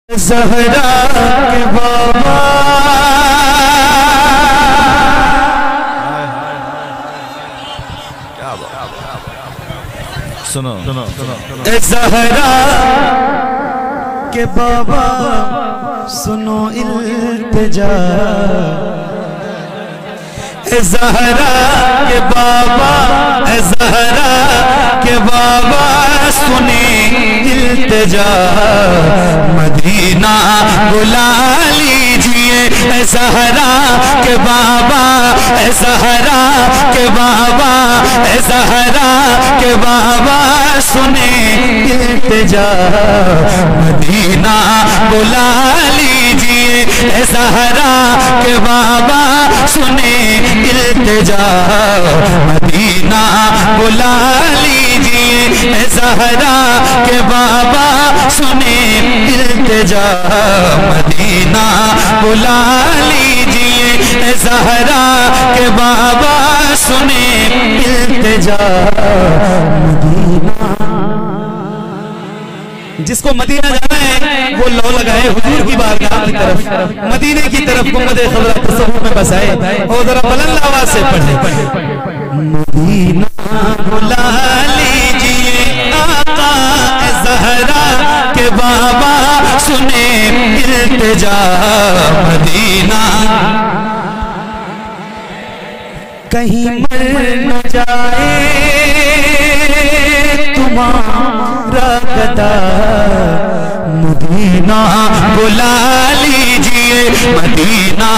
زہرا کے بابا سنو زہرا کے بابا سنو التجا زہرا کے بابا زہرا کے بابا سنے التجا مدینہ بلا لیجئے زہرا کے بابا زہرا کے بابا زہرا کے بابا سنے التجا مدینہ بلا لیجئے زہرا کے بابا سنے التجا مدینہ بلا لیجئے زہرا کے بابا سنے التجا مدینہ بلا لیجئے زہرا کے بابا سنے التجا مدینہ۔ جس کو مدینہ جانا ہے وہ لو لگائے حضور کی بارگاہ کی طرف، مدینے کی طرف گنبد خضرا تصوف میں بسائے اور ذرا بلند آواز سے پڑھے مدینہ بلا لیجئے آقا زہرا کے بابا سنے التجا مدینہ۔ کہیں مر نہ جائے تمہارا گدا مدینہ بلا لیجئے مدینہ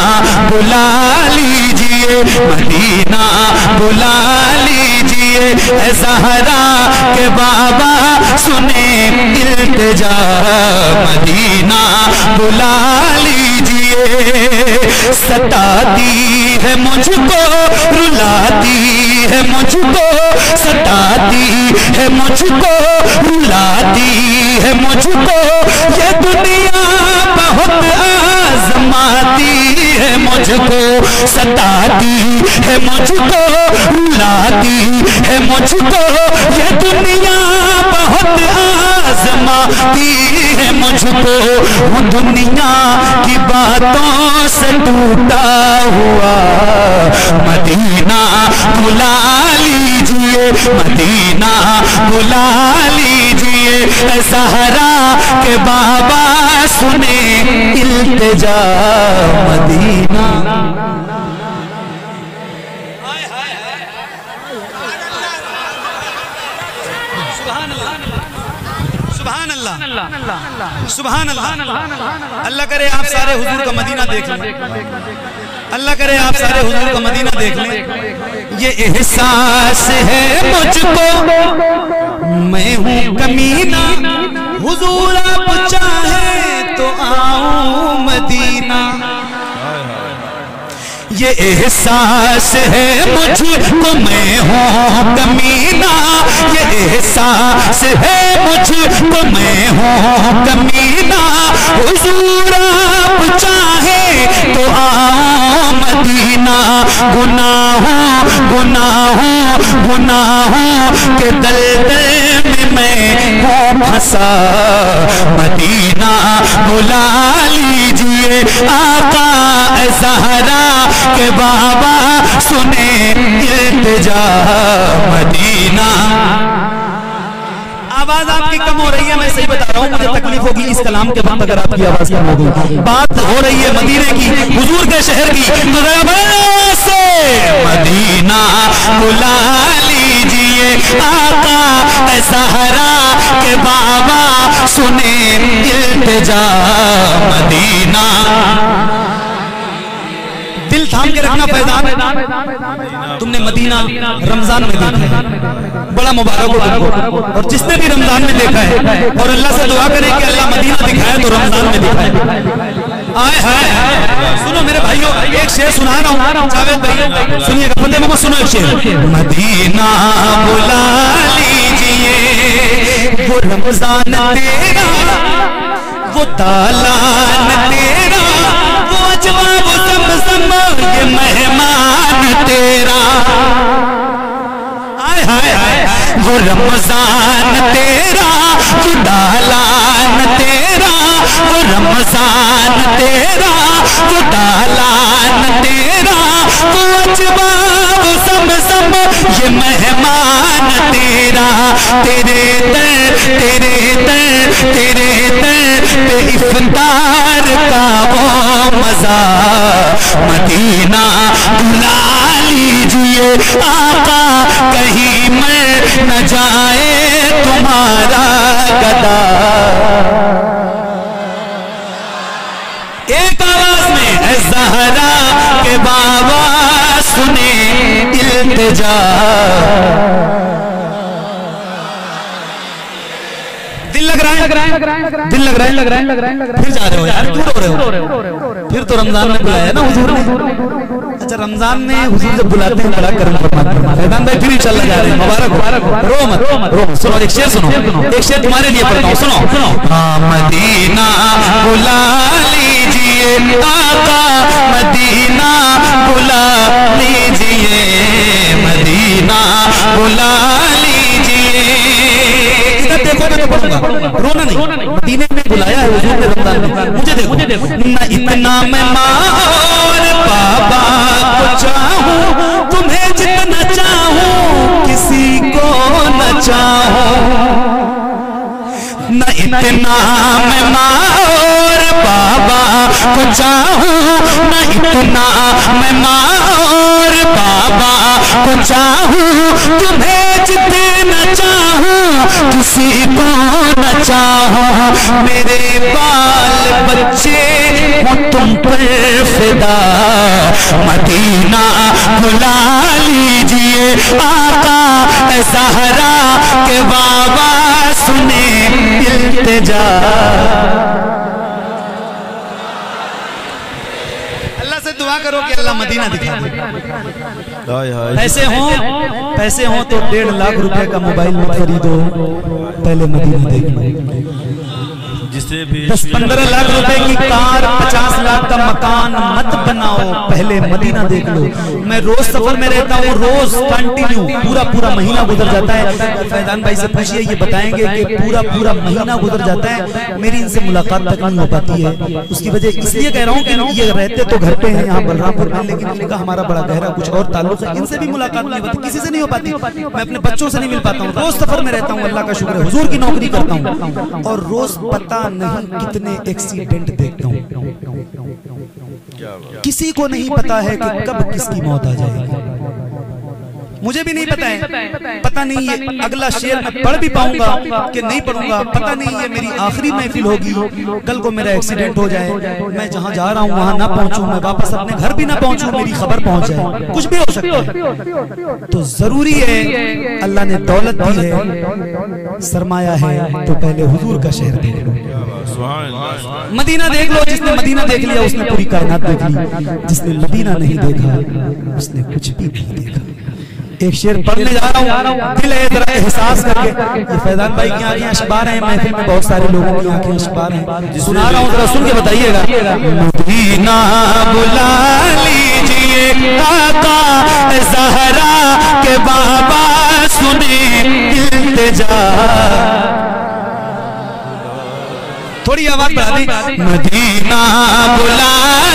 بلا لیجئے مدینہ بلا لیجئے زہرا کے بابا سنے التجا مدینہ بلا لیجئے۔ ستاتی ہے مجھ کو رلاتی ہے مجھ کو ستاتی ہے مجھ کو رلاتی ہے مجھ کو یہ دنیا بہت آزماتی ہے مجھ کو ستاتی ہے مجھ کو رلاتی ہے مجھ کو یہ دنیا بہت آزماتی ہے مجھ کو دنیا کی باتوں سے ٹوٹا ہوا مدینہ بلا لیجئے مدینہ بلا لیجئے زہرا کے بابا سنے التجا مدینہ۔ سبحان اللہ۔ اللہ کرے آپ سارے حضور کا مدینہ دیکھ لیں، اللہ کرے آپ سارے حضور کا مدینہ دیکھ لیں۔ یہ احساس ہے مجھ کو میں ہوں کمینہ حضور آپ چاہیں تو آؤں مدینہ۔ یہ احساس ہے مجھ کو میں ہوں کمینہ یہ احساس ہے مجھ کو میں ہوں کمینہ حضور آپ چاہیں تو آؤں مدینہ۔ گناہوں کے دلدل میں ہوں پھنسا مدینہ بلا لیجئے آقا زہرا کہ بابا سنے التجا مدینہ۔ آواز آپ کی کم ہو رہی ہے، میں صحیح بتا رہا ہوں، مجھے تکلیف ہوگی اس کلام کے بعد اگر آپ کی آواز کم ہو گئی۔ بات ہو رہی ہے مدینے کی، حضور کے شہر کی، سے مدینہ بلا لیجئے آقا زہرا کہ بابا سنے التجا مدینہ۔ دل تھام کے رکھنا فیضان، تم نے مدینہ رمضان میں دیکھا ہے، بڑا مبارک ہو اور جس نے بھی رمضان میں دیکھا ہے اور اللہ سے دعا کرے کہ اللہ مدینہ دکھائے تو رمضان میں دکھائے۔ آئے ہائے سنو میرے بھائیوں، ایک شعر سنا رہا ہوں، جاوید بھائی سنیے گا، فتح محمد سنو ایک شعر۔ مدینہ بلا لیجئے وہ رمضان تیرا وہ تالان تیرا وہ اجوا وہ زمزم یہ مہمان تیرا۔ آئے ہائے وہ رمضان تیرا وہ دالان تیرا وہ خزان تیرا وہ دالان تیرا وہ اجبا وہ زمزم یہ مہمان تیرا تیرے در پہ افطار کا وہ مزہ مدینہ بلا لیجئے آقا کہیں مر نہ جائے تمہارا گدا ایک آواز میں اے زہرا کے بابا سنے التجا دل لگ رہا ہے پھر جا رہے ہو یار کیوں رو رہے ہو پھر تو رمضان نے بلایا نا حضور نے اچھا رمضان میں حضور جب بلاتے ہیں بڑا کرم فرماتے ہیں فیضان بھائی پھر انشاءاللہ جا رہے ہیں مبارک رو مت سنو ایک شعر سنو ایک شعر تمہارے لیے پڑھتا ہوں سنو مدینہ بلا لیجئے آقا مدینہ بلا لیجئے مدینہ بلا لیجئے دیکھو میں پڑھوں گا رونا نہیں مدینے میں بلایا ہے حضور نے رمضان میں مجھے دیکھو نہ اتنا میں ماں اور بابا کو چاہوں تمہیں جتنا چاہوں کسی کو نہ چاہوں نہ اتنا میں ماں اور بابا کو چاہوں نہ اتنا میں ماں اور بابا کو چاہوں تمہیں جتنا چاہوں کسی کو نہ چاہوں میرے بال بچے ہوں تم پر فدا مدینہ بلا لیجئے آقا زہرا کے بابا سنے التجا اللہ سے دعا کرو کہ اللہ مدینہ دکھا دے پیسے ہوں تو 1.5 لاکھ روپے کا موبائل مت خریدو پہلے مدینہ دیکھو 10-15 لاکھ روپے کی کار 50 لاکھ کا مکان مت بناؤ پہلے مدینہ دیکھ لو میں روز سفر میں رہتا ہوں روز کنٹینیو پورا مہینہ گزر جاتا ہے فیضان بھائی سے پوچھئے یہ بتائیں گے کہ پورا مہینہ گزر جاتا ہے میری ان سے ملاقات تک نہیں ہو پاتی ہے اس کی وجہ اس لیے کہہ رہا ہوں کہ یہ رہتے تو گھر پہ ہیں یہاں بلرام پور میں لیکن ان کا ہمارا بڑا گہرا کچھ اور تعلق ہے ان سے بھی ملاقات نہیں ہوتی کسی سے نہیں ہو پاتی میں اپنے بچوں سے نہیں مل پاتا ہوں روز سفر میں رہتا ہوں اللہ کا شکر ہے حضور کی نوکری کرتا ہوں اور روز پتہ نہیں کتنے ایکسیڈنٹ دیکھتا ہوں کسی کو نہیں پتا ہے کہ کب کس کی موت آ جائے گی مجھے بھی نہیں پتا ہے پتہ نہیں یہ اگلا شعر میں پڑھ بھی پاؤں گا کہ نہیں پڑھوں گا پتہ نہیں یہ میری آخری محفل ہوگی کل کو میرا ایکسیڈنٹ ہو جائے میں جہاں جا رہا ہوں وہاں نہ پہنچوں میں واپس اپنے گھر بھی نہ پہنچوں میری خبر پہنچ جائے کچھ بھی ہو سکتا ہے تو ضروری ہے اللہ نے دولت دی ہے سرمایہ ہے تو پہلے حضور کا شہر دیکھ لو مدینہ دیکھ لو جس نے مدینہ دیکھ لیا اس نے پوری کائنات دیکھ لی جس نے مدینہ نہیں دیکھا اس نے کچھ بھی نہیں دیکھا ایک شعر پڑھنے جا رہا ہوں دل ہے ذرا احساس کر کے یہ فیضان بھائی کی آنکھیں اشبار ہیں محفل میں بہت سارے لوگوں کی آنکھیں اشبار ہیں سنا رہا ہوں ذرا سن کے بتائیے گا مدینہ بلا لیجئے آقا زہرا کے بابا سنے التجا تھوڑی آواز بڑھا دی مدینہ بلا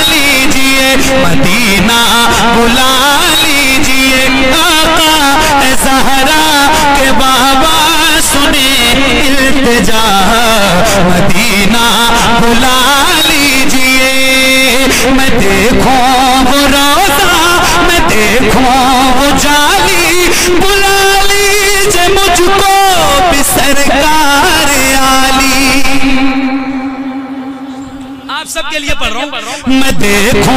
لیجئے مدینہ بلا لیجئے آقا زہرا کے بابا سنے التجا مدینہ بلا لیجئے میں دیکھوں وہ روزہ میں دیکھوں وہ جالی بلا لیجئے مجھ کو بھی سرکار عالی آپ سب کے لیے پڑھ رہا ہوں میں دیکھوں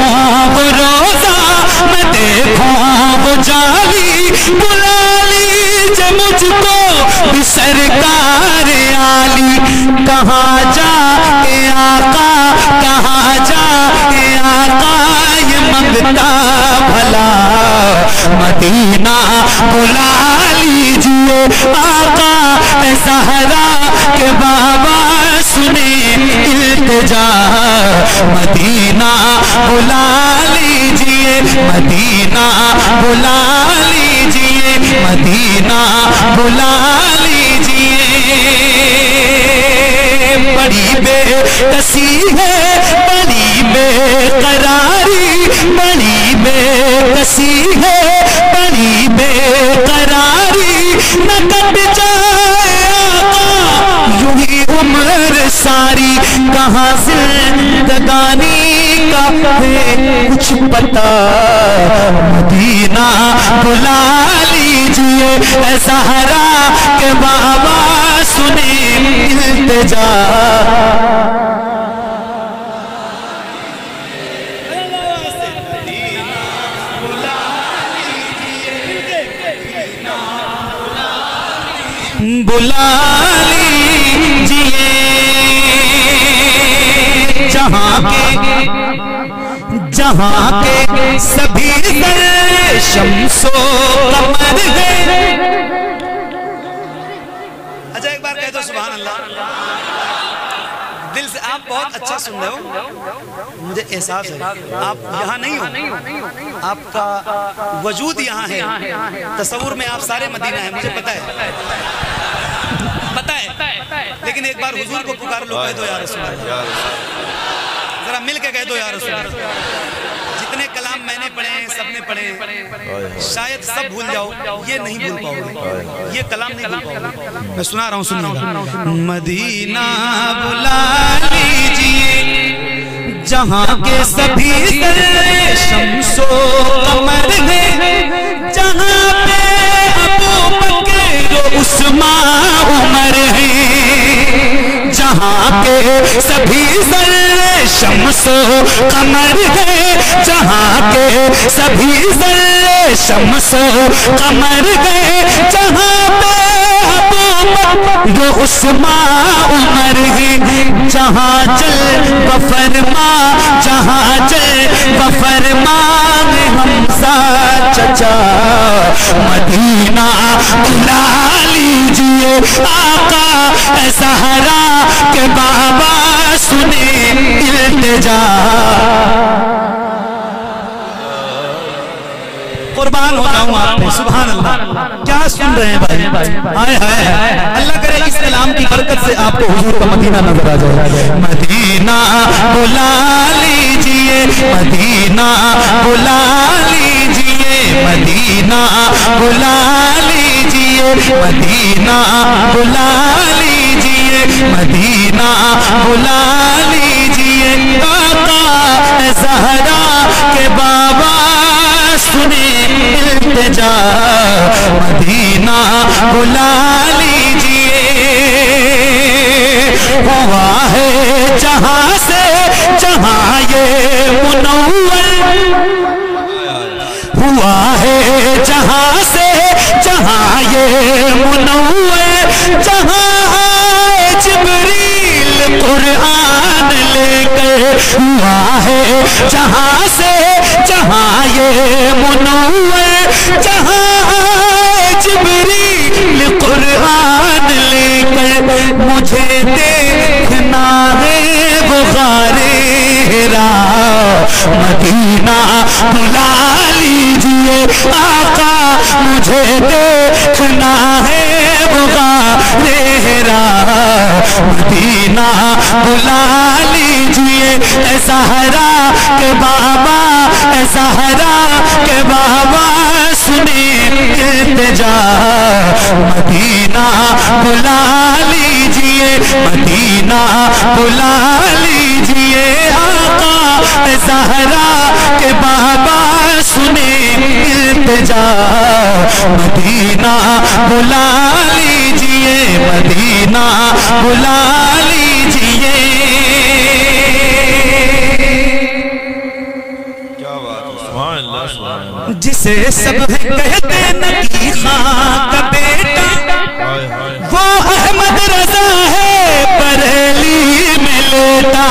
وہ روزہ میں دیکھوں وہ جالی بلا لیجئے مجھ کو بھی سرکار عالی کہاں جا اے آقا کہاں جا اے آقا یہ منگتا بھلا مدینہ بلا لیجئے آقا زہرا کے بابا سنے التجا مدینہ بلا لیجئے مدینہ بلا لیجئے مدینہ بلا لیجئے بڑی بے کسی ہے بڑی بے قراری بڑی بے کسی ہے بڑی بے قراری نہ کٹ جائے آقا یوں ہی عمر ساری کہاں زندگانی کا ہے کچھ پتا مدینہ بلا لیجئے اے زہرا کہ بابا سنیں التجا بلا لیجئے جہاں کے سبھی در شمس و قمر ہے اچھا ایک بار کہہ دو سبحان اللہ دل سے آپ بہت اچھا سن رہے ہو مجھے احساس ہے آپ یہاں نہیں ہو آپ کا وجود یہاں ہے تصور میں آپ سارے مدینہ ہیں مجھے پتہ ہے لیکن ایک بار حضور کو پکار لو کہہ دو یا رسول اللہ ذرا مل کے کہہ دو یا رسول اللہ جتنے کلام میں نے پڑھے ہیں سب نے پڑھے ہیں شاید سب بھول جاؤ یہ نہیں بھول پاؤ گے یہ کلام نہیں بھول پاؤ گے میں سنا رہا ہوں سننے گا مدینہ بلا لیجئے جہاں کے سبھی در شمس و قمر ہے جہاں پہ ابو بکر و عثمان عمر ہے جہاں کے سبھی در شمس و قمر ہے جہاں کے سبھی در شمس و قمر ہے جہاں پہ ابو بکر و عثمان عمر ہے جہاں چل بفرما جہاں چل بفرما حمزہ چچا مدینہ بلا لیجئے آقا اے زہرا کہ بابا سنیں التجا قربان ہو جاؤں آپ نے سبحان اللہ کیا سن رہے ہیں بھائی آئے ہائے اللہ کرے اس کلام کی برکت سے آپ کو حضور کا مدینہ نظر آ جائے مدینہ بلا لیجئے مدینہ بلا لیجئے مدینہ بلا لیجئے مدینہ بلا لیجئے مدینہ بلا لیجئے آقا اے زہرا کہ بابا سنیں التجا مدینہ بلا لیجئے ہوا ہے جہاں سے جہاں یہ منور ہوا ہے جہاں سے جہاں یہ منور جہاں جبریل قرآن لے کر ہوا ہے جہاں سے جہاں یہ منور جہاں جبریل قرآن لے کر مجھے دیکھنا ہے وہ غار حرا مدینہ بلا لیجئے آقا مجھے دیکھنا ہے وہ غار حرا مدینہ بلا لیجئے اے زہرا کہ بابا اے زہرا کہ بابا سنیں التجا مدینہ بلا لیجئے مدینہ بلا لیجئے آقا اے زہرا کہ بابا سنیں التجا مدینہ بلا لیجئے مدینہ بلا لیجئے جسے سب کہتے نبی خان کا بیٹا وہ احمد رضا ہے بریلی میں لیٹا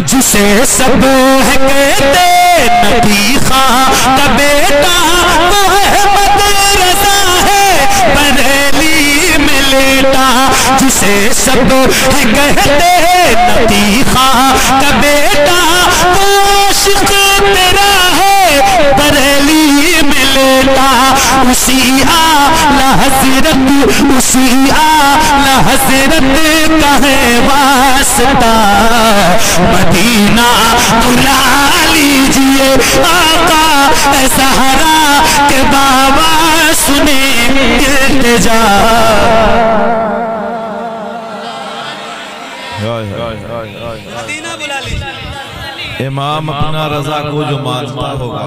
جسے سب کہتے نبی خان کا بیٹا وہ احمد رضا ہے بریلی میں لیٹا جسے سب کہتے نبی خان کا بیٹا وہ عاشق تیرا ہے بریلی میں لیتا اسی اعلی حضرت، اسی اعلی حضرت کا ہے واسطہ، مدینہ بلا لیجئے آقا زہرا کے بابا سنے التجا۔ مدینہ بلا لیجئے۔ امام اپنا رضا کو جو مانتا ہوگا،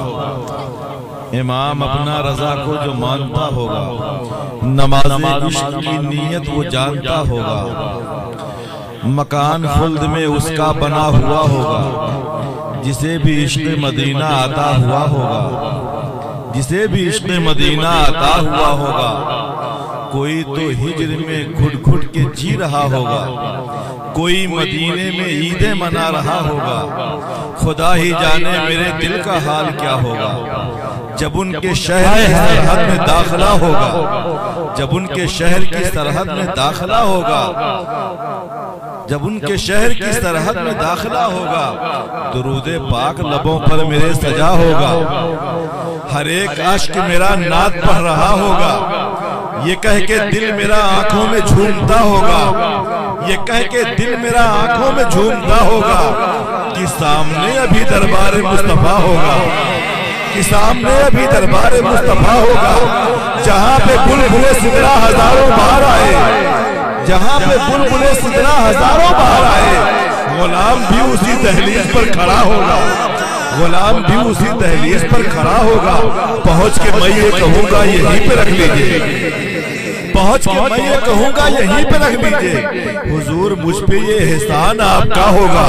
امام اپنا رضا کو جو مانتا ہوگا، نماز عشق کی نیت وہ جانتا ہوگا، مکان خلد میں اس کا بنا ہوا ہوگا، جسے بھی عشق مدینہ عطا ہوا ہوگا، جسے بھی عشق مدینہ عطا ہوا ہوگا، کوئی تو ہجر میں گھٹ گھٹ کے جی رہا ہوگا، کوئی مدینے میں عیدیں منا رہا ہوگا، خدا ہی جانے میرے دل کا حال کیا ہوگا جب ان کے شہر کی سرحد میں داخلہ ہوگا، جب ان کے شہر کی سرحد میں داخلہ ہوگا، جب ان کے شہر کی سرحد میں داخلہ ہوگا، درود پاک لبوں پر میرے سجا ہوگا، ہر ایک عاشق میرا نعت پڑھ رہا ہوگا، یہ کہہ کے دل میرا آنکھوں میں جھومتا ہوگا، یہ کہہ کے دل میرا آنکھوں میں جھومتا ہوگا کہ سامنے ابھی دربار مصطفیٰ ہوگا، کہ سامنے ابھی دربار مصطفیٰ ہوگا، جہاں پہ بلبلے سدرا ہزاروں بہار آئے، جہاں پہ بلبلے سدرا ہزاروں بہار آئے، غلام بھی اسی دہلیز پر کھڑا ہوگا، غلام بھی اسی دہلیز پر کھڑا ہوگا، پہنچ کے میں یہ کہوں گا یہیں پہ رکھ لیجئے، پہنچ کے میں یہ کہوں گا یہیں پہ رکھ لیجئے، حضور مجھ پہ یہ احسان آپ کا ہوگا،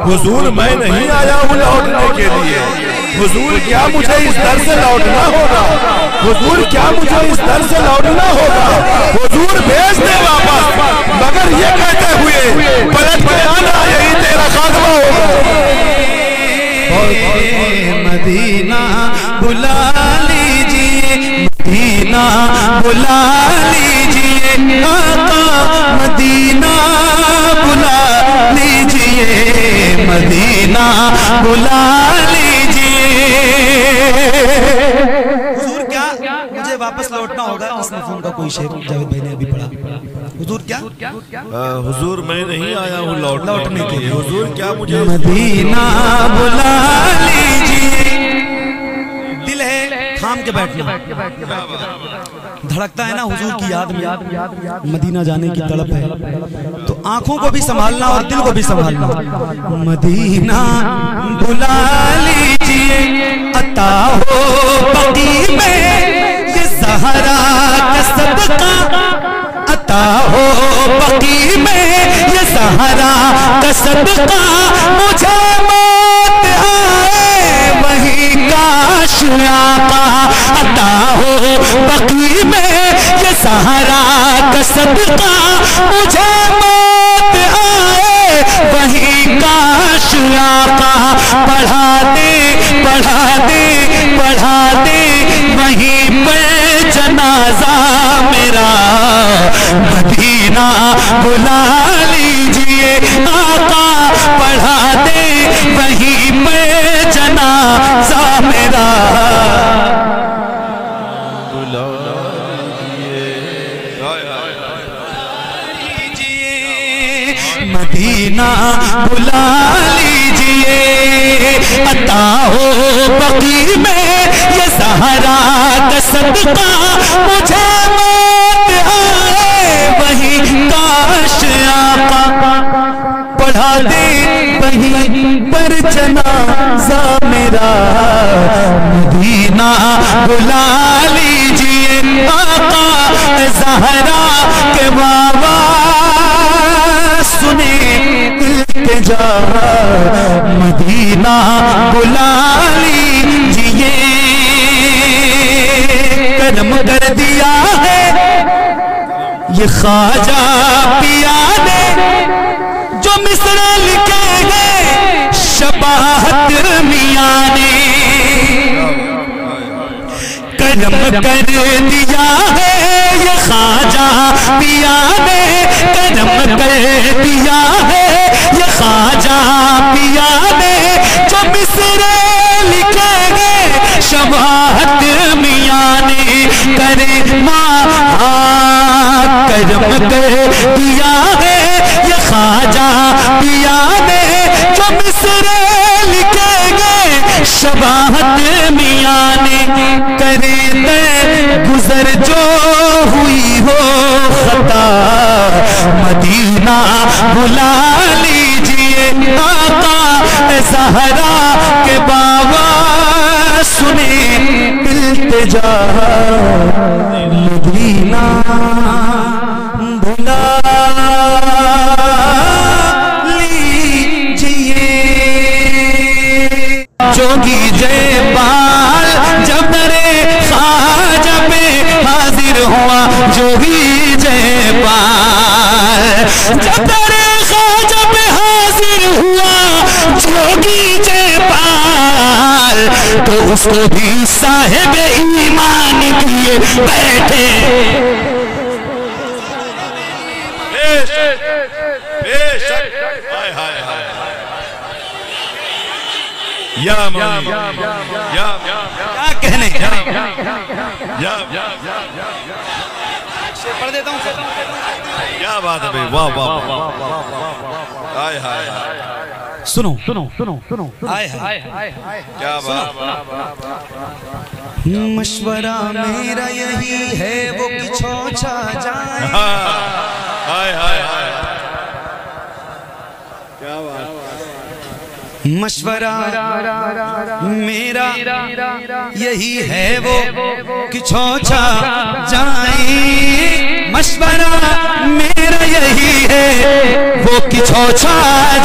حضور میں نہیں آیا ہوں لوٹنے کے لیے، حضور کیا مجھے اس در سے لوٹنا ہوگا، حضور کیا مجھے اس در سے لوٹنا ہوگا، حضور بھیج دے واپس، مگر یہ کہتے ہوئے پلٹ کے آنا یہی تیرا خاتمہ ہوگا۔ مدینہ بلا لیجئے، مدینہ بلا لیجئے آقا، مدینہ بلا لیجئے، مدینہ بلا لیجئے۔ حضور کیا مجھے واپس لوٹنا ہوگا، اس مفہوم کا کوئی شعر جاوید بھائی نے ابھی پڑھا، حضور کیا حضور میں نہیں آیا ہوں لوٹنے کے لیے، حضور کیا مجھے مدینہ بلا لیجئے۔ دل ہے تھام کے بیٹھنا، دھڑکتا ہے نا حضور کی یاد میں، مدینہ جانے کی تڑپ ہے، تو آنکھوں کو بھی سنبھالنا اور دل کو بھی سنبھالنا۔ مدینہ بلا لیجئے، عطا ہو بقی میں یہ زہرا کا صدقہ، عطا ہو بقی میں یہ زہرا کا صدقہ، مجھے موت آئے وہی کاش آقا، عطا ہو بقی میں یہ زہرا کا صدقہ، مجھے موت آئے وہی کاش آقا، پڑھا دے پڑھا دے پڑھا دے وہیں پہ جنازہ میرا، مدینہ بلا لیجئے آقا، پڑھا دے وہیں پہ جنازہ میرا۔ مدینہ بلا لیجئے، عطا ہو بقی میں یہ زہرا کا صدقہ، مجھے موت آئے وہی کاش آقا، پڑھا دے وہیں پر جنازہ میرا، مدینہ بلا لیجئے آقا زہرا کے بابا سنے التجا، مدینہ بلا لیجئے۔ کرم کر دیا ہے یہ خواجہ پیا نے، جو مصر لکھے ہیں شباہت میاں نے، کرم کر دیا ہے یہ خواجہ پیا نے، کرم کر دیا ہے یہ خواجہ پیا نے، جو مصر لکھے گے شباہت میاں میرے ماں کرم کر دیا ہے یہ خواجہ پیا نے جو مصرے لکھے گئے شباہت میاں نے کرے دے گزر جو ہوئی ہو خطا مدینہ بلا لیجئے آقا زہرا کے بابا سنے التجا مدینہ بلا لیجئے جوگی جے بال جب درے خواجہ پہ حاضر ہوا جوگی جے بال جب درے خواجہ پہ حاضر ہوا جوگی جے بال تو اس کو بھی صاحب ایمان کیے بیٹھے یا مولی کیا کہنے پڑھ دیتا ہوں کیا بات ہے بھائی واہ واہ واہ آئے ہائے سنو آئے ہائے کیا بات مشورہ میرا یہی ہے وہ کچھوچا جائے آئے ہائے کیا بات مشورہ میرا یہی ہے وہ کچھوچا جائیں مشورہ میرا یہی ہے وہ کچھوچا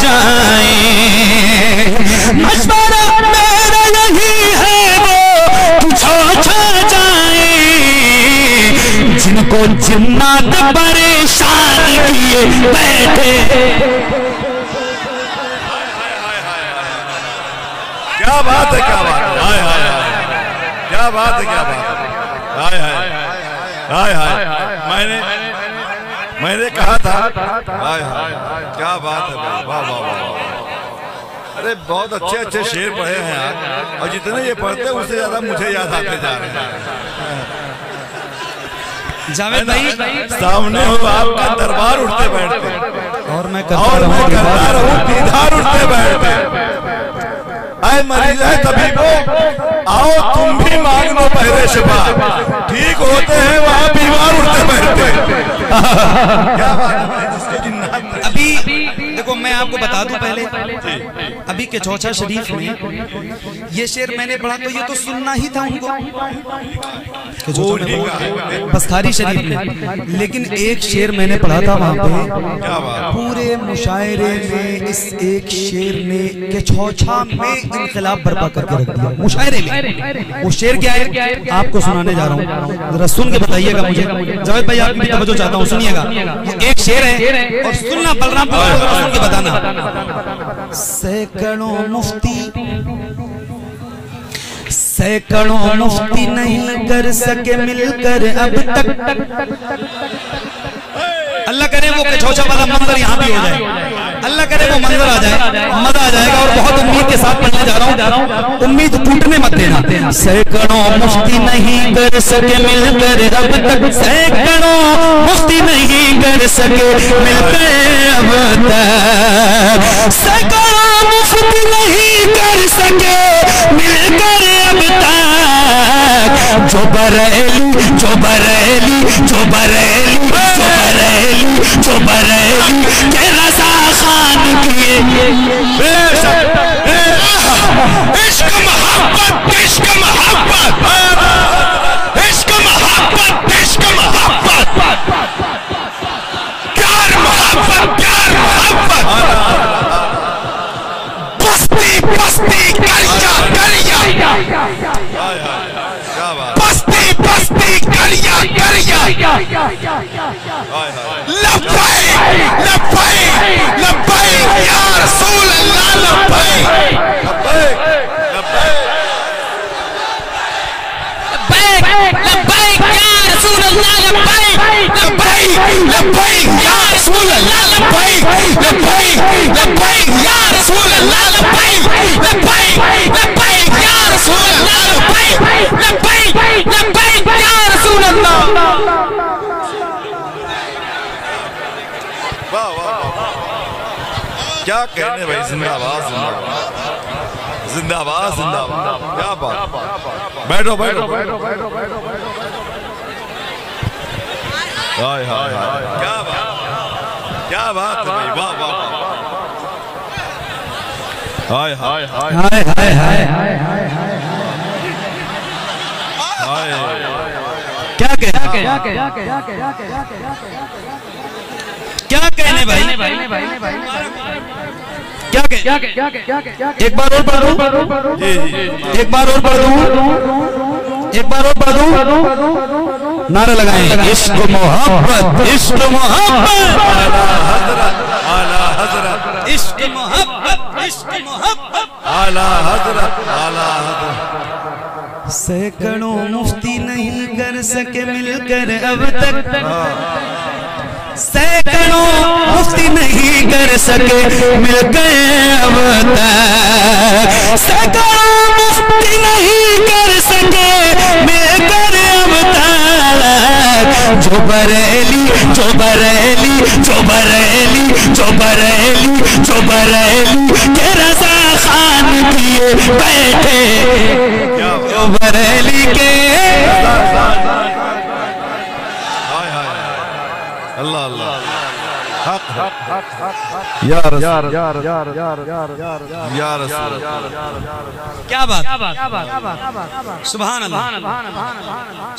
جائیں مشورہ میرا یہی ہے وہ کچھوچا جائیں جن کو جنات پریشان کیے بیٹھے کیا بات ہے کیا بات ہے ہائے ہائے کیا بات ہے کیا بات ہے ہائے ہائے ہائے ہائے میں نے کہا تھا ہائے ہائے کیا بات ہے بھائی واہ واہ واہ ارے بہت اچھے اچھے شعر پڑھے ہیں آپ اور جتنے یہ پڑھتے ہیں اس سے زیادہ مجھے یاد آتے جا رہے ہیں جاوید بھائی سامنے ہو آپ کا دربار اٹھتے بیٹھتے اور میں کرتا رہوں دیدار اٹھتے بیٹھتے اے مریض ہے طبیبو آؤ تم بھی مانگ لو پہلے شفا ٹھیک ہوتے ہیں وہاں بیمار اٹھتے بیٹھتے ابھی دیکھو میں آپ کو بتا دوں پہلے ابھی کے چوچا شریف میں یہ شعر میں نے پڑھا تو یہ تو سننا ہی تھا ان کو بسخاری شریف میں لیکن ایک شعر میں نے پڑھا تھا وہاں پہ پورے مشاعرے میں اس ایک شعر نے کہ چوچا میں انقلاب برپا کر کے رکھ دیا مشاعرے میں وہ شعر کیا ہے آپ کو سنانے جا رہا ہوں ذرا سن کے بتائیے گا مجھے جاوید بھائی آپ کی توجہ چاہتا ہوں سنیے گا ایک شعر ہے اور سننا بلرام پور سن کے بتانا سینکڑوں مفتی نہیں کر سکے مل کر اب تک اللہ کرے وہ کچھوچا والا منظر یہاں بھی ہو جائے اللہ کرے وہ منظر آ جائے مزہ آ جائے گا اور بہت امید کے ساتھ پڑھنے جا رہا ہوں امید ٹوٹنے مت دینا سینکڑوں مفتی نہیں کر سکے مل کر اب تک سینکڑوں مفتی نہیں کر سکے مل کر اب تک سینکڑوں مفتی نہیں کر سکے مل کر اب تک جو بریلی جو بریلی جو بریلی جو بریلی جو بریلی کہ رضا خان کیے عشق محبت عشق محبت عشق محبت عشق محبت پیار محبت پیار محبت بستی بستی کریا کریا بستی بستی کریا کریا لبائی لبائی لبائی یا رسول اللہ لبائی لبائی لبائی یا رسول اللہ لبائی لبائی لبائی یا رسول اللہ لبائی لبائی لبائی یا رسول اللہ لبائی لبائی لبائی یا رسول اللہ لبائی لبائی لبائی یا رسول اللہ واہ واہ کیا کہنے بھائی زندہ آباد زندہ آباد زندہ آباد کیا بات بیٹھو بیٹھو ہائے ہائے ہائے کیا بات ہے بھائی واہ واہ ہائے ہائے ہائے ہائے ہائے ہائے کیا کہنے بھائی کیا ایک بار اور پڑھ دوں ایک بار اور پڑھ دوں ایک بار اور پڑھ دوں نعرہ لگائیں عشق محبت عشق محبت اعلیٰ حضرت عشق محبت عشق محبت اعلیٰ حضرت اعلیٰ حضرت سینکڑوں مفتی نہیں کر سکے مل کر اب تک سینکڑوں مفتی نہیں کر سکے مل کر اب تک سینکڑوں مفتی نہیں کر سکے مل کر اب تک جو بریلی جو بریلی جو بریلی جو بریلی جو بریلی کے رضا خان کیے بیٹھے جو بریلی کے اللہ اللہ حق یا رسول یا رسول کیا بات سبحان اللہ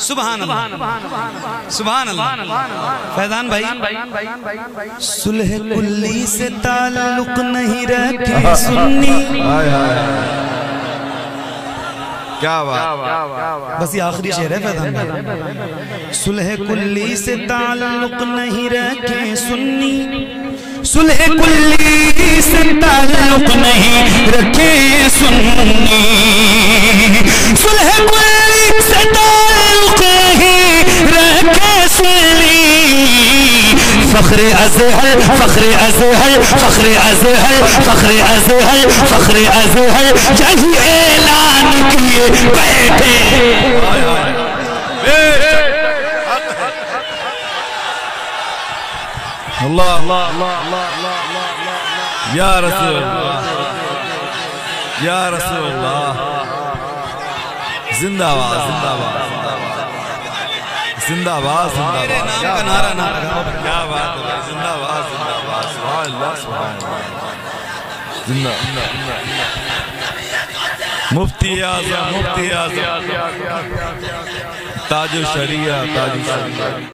سبحان اللہ سبحان اللہ فیضان بھائی صلح کلی سے تعلق نہیں رکھے سنی کیا بات بس یہ آخری شعر ہے فیضان بھائی صلح کلی سے تعلق نہیں رکھے سنی صلح کلی سے تعلق نہیں رکھے سنی صلح کلی سے تعلق نہیں رکھے سنی فخر ازہر فخر ازہر فخر ازہر فخر ازہر فخر ازہر یہی اعلان کیے بیٹھے اللہ یا رسول اللہ یا رسول اللہ زندہ آباد زندہ آباد زندہ آباد زندہ آباد کا نعرہ نہ لگا کیا بات ہے زندہ آباد زندہ آباد سبحان اللہ سبحان اللہ زندہ مفتی اعظم تاج الشریعہ تاج الشریعہ